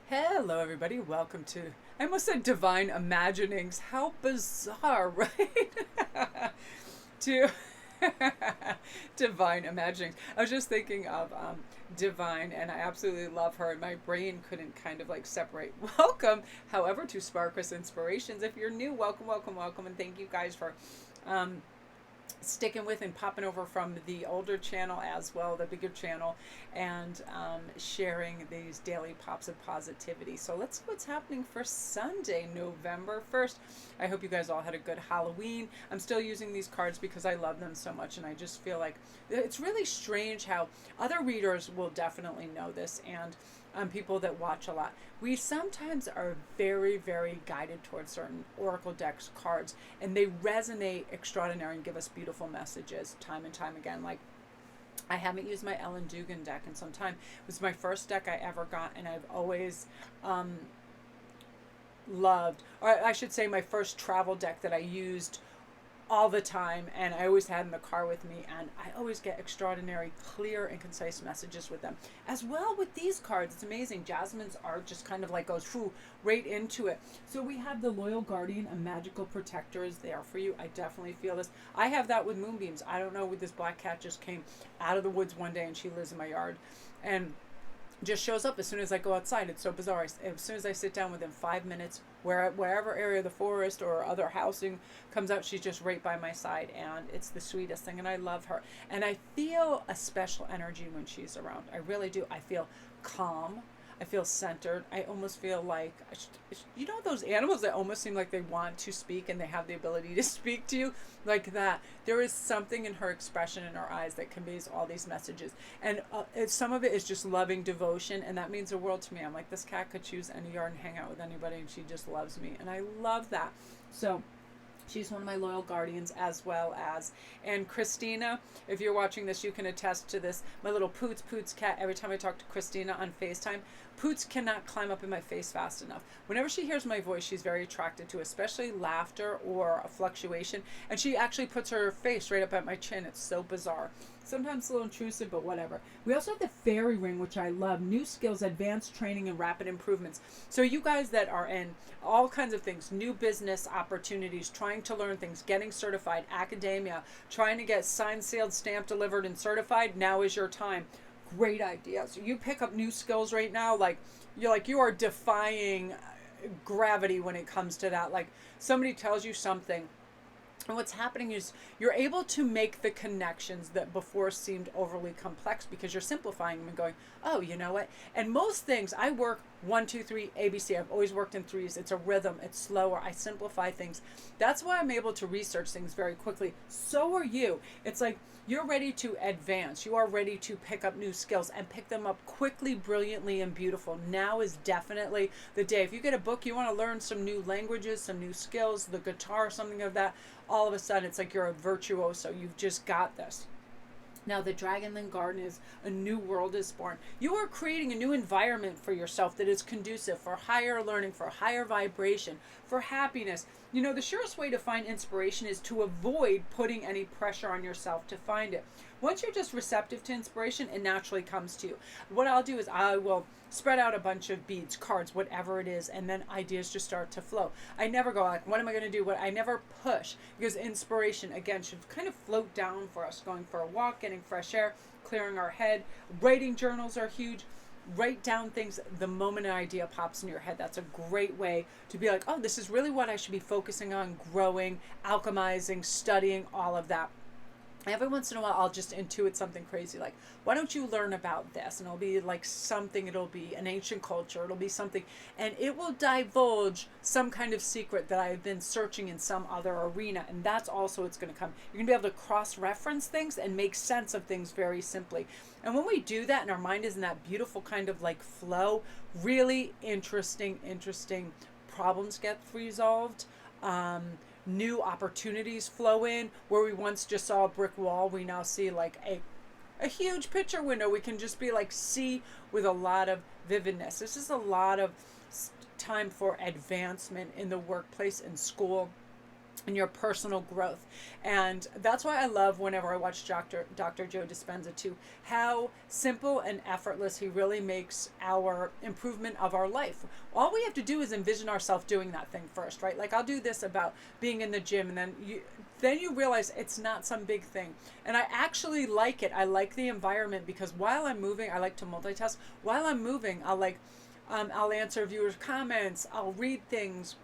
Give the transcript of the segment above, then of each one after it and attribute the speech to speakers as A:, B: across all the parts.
A: Hello, everybody. Welcome to, I almost said divine imaginings. How bizarre, right? to divine imaginings. I was just thinking of divine, and I absolutely love her, and my brain couldn't kind of like separate. Welcome, however, to Sparkles Inspirations. If you're new, welcome, welcome, welcome, and thank you guys for um, sticking with and popping over from the older channel as well, the bigger channel, and sharing these daily pops of positivity. So let's see what's happening for Sunday, November 1st. I hope you guys all had a good Halloween. I'm still using these cards because I love them so much, and I just feel like it's really strange how other readers will definitely know this, and people that watch a lot. We sometimes are very, very guided towards certain Oracle decks cards, and they resonate extraordinary and give us beautiful messages time and time again. Like, I haven't used my Ellen Dugan deck in some time. It was my first deck I ever got, and I've always loved, or I should say, my first travel deck that I used all the time, and I always had in the car with me, and I always get extraordinary clear and concise messages with them as well. With these cards, it's amazing. Jasmine's art just kind of like goes right into it. So we have the loyal guardian, a magical protector, is there for you. I definitely feel this. I have that with moonbeams. I don't know, with this black cat just came out of the woods one day, and she lives in my yard, and just shows up as soon as I go outside. It's so bizarre. As soon as I sit down, within 5 minutes, wherever area of the forest or other housing comes out, she's just right by my side, and it's the sweetest thing, and I love her. And I feel a special energy when she's around. I really do. I feel calm. I feel centered. I almost feel like, you know, those animals that almost seem like they want to speak and they have the ability to speak to you, like that. There is something in her expression, in her eyes, that conveys all these messages. And some of it is just loving devotion, and that means the world to me. I'm like, this cat could choose any yard and hang out with anybody, and she just loves me. And I love that. So she's one of my loyal guardians, as well as, and Christina, if you're watching this, you can attest to this. My little Poots cat, every time I talk to Christina on FaceTime, Poots cannot climb up in my face fast enough. Whenever she hears my voice, she's very attracted to, especially laughter or a fluctuation, and she actually puts her face right up at my chin. It's so bizarre. Sometimes a little intrusive, but whatever. We also have the fairy ring, which I love. New skills, advanced training, and rapid improvements. So you guys that are in all kinds of things, new business opportunities, trying to learn things, getting certified, academia, trying to get signed, sealed, stamped, delivered, and certified, now is your time. Great idea. So you pick up new skills right now, like you are defying gravity when it comes to that. Like, somebody tells you something, and what's happening is you're able to make the connections that before seemed overly complex, because you're simplifying them and going, oh, you know what? And most things, I work 1, 2, 3, ABC. I've always worked in threes. It's a rhythm. It's slower. I simplify things. That's why I'm able to research things very quickly. So are you. It's like you're ready to advance. You are ready to pick up new skills and pick them up quickly, brilliantly, and beautiful. Now is definitely the day. If you get a book, you want to learn some new languages, some new skills, the guitar, something of that, all of a sudden it's like you're a virtuoso. You've just got this. Now, the Dragonland Garden is a new world is born. You are creating a new environment for yourself that is conducive for higher learning, for higher vibration, for happiness. You know, the surest way to find inspiration is to avoid putting any pressure on yourself to find it. Once you're just receptive to inspiration, it naturally comes to you. What I'll do is I will spread out a bunch of beads, cards, whatever it is, and then ideas just start to flow. I never go like, what am I going to do? I never push, because inspiration, again, should kind of float down for us, going for a walk, getting fresh air, clearing our head. Writing journals are huge. Write down things the moment an idea pops in your head. That's a great way to be like, oh, this is really what I should be focusing on, growing, alchemizing, studying, all of that. Every once in a while, I'll just intuit something crazy, like, why don't you learn about this? And it'll be like something, it'll be an ancient culture, it'll be something, and it will divulge some kind of secret that I've been searching in some other arena. And that's also, it's going to come. You're going to be able to cross-reference things and make sense of things very simply. And when we do that, and our mind is in that beautiful kind of like flow, really interesting problems get resolved. New opportunities flow in. Where we once just saw a brick wall, we now see like a huge picture window. We can just be like, see with a lot of vividness. This is a lot of time for advancement in the workplace and school. and your personal growth. And that's why I love whenever I watch Dr. Joe Dispenza too, how simple and effortless he really makes our improvement of our life. All we have to do is envision ourselves doing that thing first, right? Like I'll do this about being in the gym, and then you realize it's not some big thing. And I actually like it. I like the environment because while I'm moving, I like to multitask. While I'm moving, I'll answer viewers' comments, I'll read things.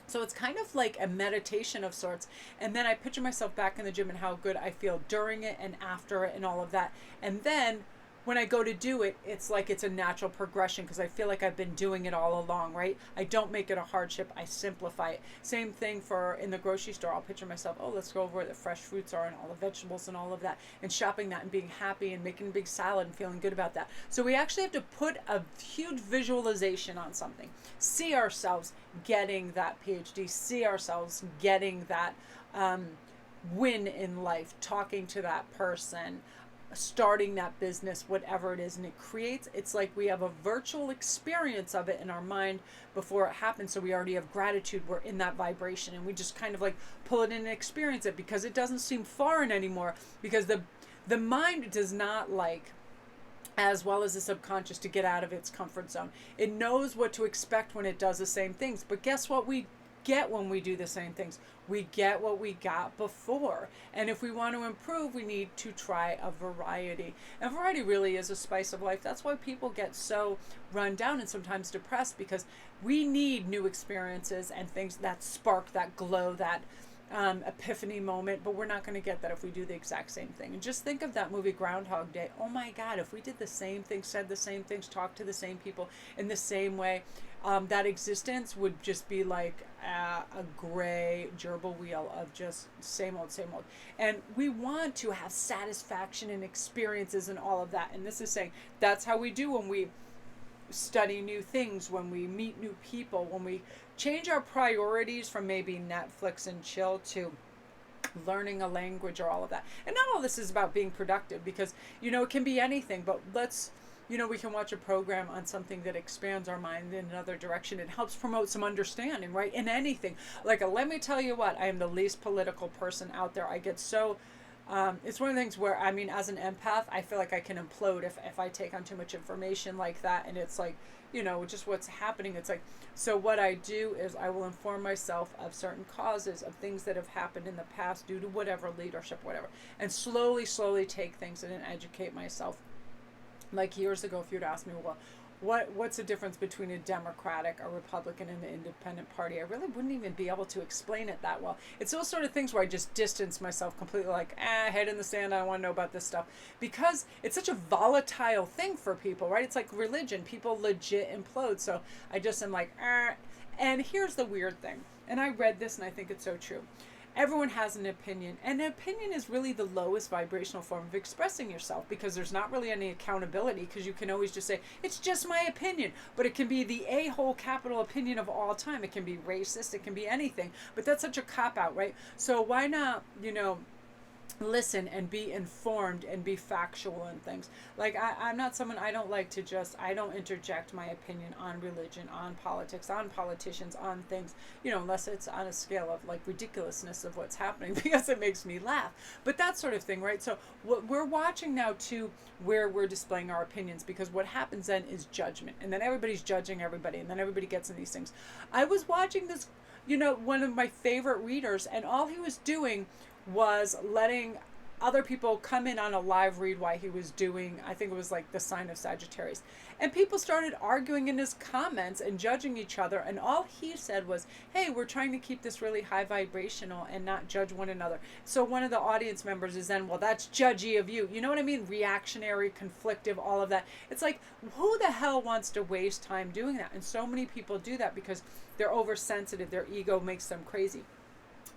A: So it's kind of like a meditation of sorts. And then I picture myself back in the gym and how good I feel during it and after it and all of that. And then when I go to do it, it's like it's a natural progression because I feel like I've been doing it all along, right? I don't make it a hardship. I simplify it. Same thing for in the grocery store. I'll picture myself, oh, let's go over where the fresh fruits are and all the vegetables and all of that, and shopping that and being happy and making a big salad and feeling good about that. So we actually have to put a huge visualization on something. See ourselves getting that PhD. See ourselves getting that win in life, talking to that person, starting that business, whatever it is. And it's like we have a virtual experience of it in our mind before it happens. So we already have gratitude. We're in that vibration, and we just kind of like pull it in and experience it because it doesn't seem foreign anymore, because the mind does not like, as well as the subconscious, to get out of its comfort zone. It knows what to expect when it does the same things. But guess what we get when we do the same things? We get what we got before. And if we want to improve, we need to try a variety. And variety really is a spice of life. That's why people get so run down and sometimes depressed, because we need new experiences and things that spark, that glow, that epiphany moment. But we're not going to get that if we do the exact same thing. And just think of that movie Groundhog Day. Oh my God, if we did the same things, said the same things, talked to the same people in the same way, that existence would just be like a gray gerbil wheel of just same old, same old. And we want to have satisfaction and experiences and all of that. And this is saying that's how we do when we study new things, when we meet new people, when we change our priorities from maybe Netflix and chill to learning a language or all of that. And not all this is about being productive, because, it can be anything, but we can watch a program on something that expands our mind in another direction. It helps promote some understanding, right? In anything. Like, let me tell you what, I am the least political person out there. I get so, it's one of the things where, as an empath, I feel like I can implode if I take on too much information like that. And it's like, just what's happening. It's like, so what I do is I will inform myself of certain causes of things that have happened in the past due to whatever leadership, whatever, and slowly take things and educate myself. Like years ago, if you'd asked me, well, what's the difference between a Democratic, a Republican, and an independent party, I really wouldn't even be able to explain it that well. It's those sort of things where I just distance myself completely, like, head in the sand, I don't want to know about this stuff. Because it's such a volatile thing for people, right? It's like religion. People legit implode. So I just am like, And here's the weird thing. And I read this and I think it's so true. Everyone has an opinion, and an opinion is really the lowest vibrational form of expressing yourself, because there's not really any accountability, because you can always just say, it's just my opinion. But it can be the a-hole capital opinion of all time. It can be racist. It can be anything. But that's such a cop-out, right? So why not, listen and be informed and be factual and things. Like I'm not someone, I don't like to I don't interject my opinion on religion, on politics, on politicians, on things, unless it's on a scale of like ridiculousness of what's happening, because it makes me laugh. But that sort of thing, right? So what we're watching now too, where we're displaying our opinions, because what happens then is judgment, and then everybody's judging everybody, and then everybody gets in these things. I was watching this, one of my favorite readers, and all he was doing was letting other people come in on a live read while he was doing, I think it was like the sign of Sagittarius. And people started arguing in his comments and judging each other. And all he said was, hey, we're trying to keep this really high vibrational and not judge one another. So one of the audience members is then, well, that's judgy of you. You know what I mean? Reactionary, conflictive, all of that. It's like, who the hell wants to waste time doing that? And so many people do that because they're oversensitive. Their ego makes them crazy.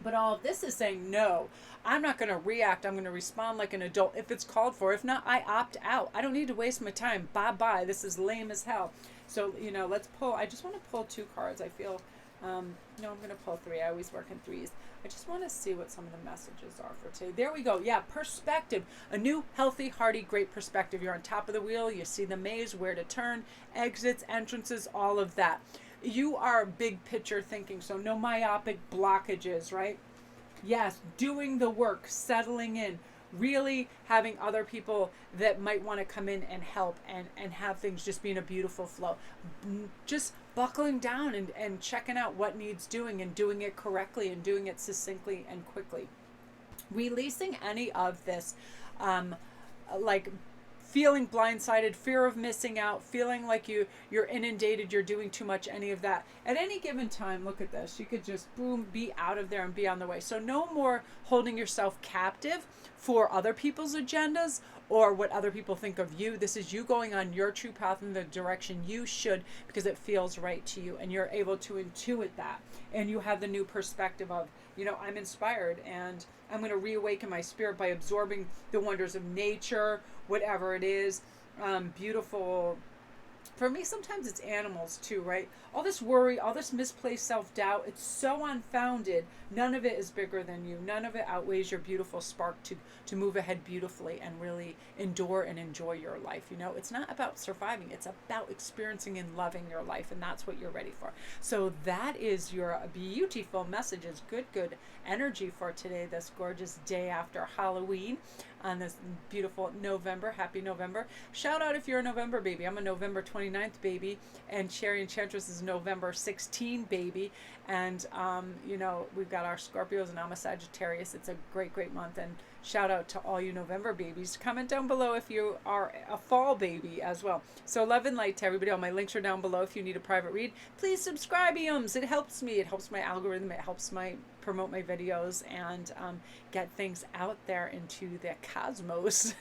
A: But all of this is saying, no, I'm not going to react. I'm going to respond like an adult if it's called for. If not, I opt out. I don't need to waste my time. Bye-bye. This is lame as hell. So, let's pull. I just want to pull 2 cards. I feel, no, I'm going to pull 3. I always work in 3s. I just want to see what some of the messages are for today. There we go. Yeah, perspective. A new, healthy, hearty, great perspective. You're on top of the wheel. You see the maze, where to turn, exits, entrances, all of that. You are big picture thinking, so no myopic blockages, right? Yes, doing the work, settling in, really having other people that might want to come in and help, and have things just be in a beautiful flow. Just buckling down and checking out what needs doing and doing it correctly and doing it succinctly and quickly. Releasing any of this, um, like feeling blindsided, fear of missing out, feeling like you're inundated, you're doing too much, any of that. At any given time, look at this. You could just boom, be out of there and be on the way. So no more holding yourself captive for other people's agendas or what other people think of you. This is you going on your true path in the direction you should, because it feels right to you and you're able to intuit that. And you have the new perspective of, I'm inspired and I'm going to reawaken my spirit by absorbing the wonders of nature, whatever it is. Beautiful. For me, sometimes it's animals too, right? All this worry, all this misplaced self-doubt, it's so unfounded. None of it is bigger than you. None of it outweighs your beautiful spark to move ahead beautifully and really endure and enjoy your life. It's not about surviving. It's about experiencing and loving your life, and that's what you're ready for. So that is your beautiful messages. Good energy for today, this gorgeous day after Halloween on this beautiful November. Happy November. Shout out if you're a November baby. I'm a November 29th baby, and Sherry Enchantress is November 16 baby. And, we've got our Scorpios, and I'm a Sagittarius. It's a great month. And shout out to all you November babies. Comment down below if you are a fall baby as well. So love and light to everybody. All my links are down below if you need a private read. Please subscribe, It helps me. It helps my algorithm. It helps promote my videos and get things out there into the cosmos.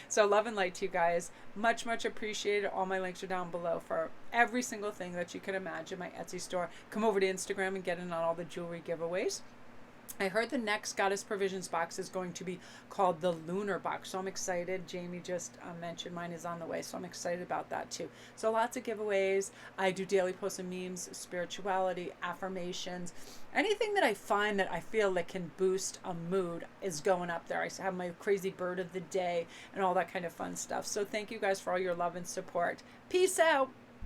A: So love and light to you guys. Much appreciated. All my links are down below for every single thing that you can imagine. My Etsy store. Come over to Instagram and get in on all the jewelry giveaways. I heard the next Goddess Provisions box is going to be called the Lunar Box. So I'm excited. Jamie just mentioned mine is on the way. So I'm excited about that too. So lots of giveaways. I do daily posts and memes, spirituality, affirmations. Anything that I find that I feel that can boost a mood is going up there. I have my crazy bird of the day and all that kind of fun stuff. So thank you guys for all your love and support. Peace out.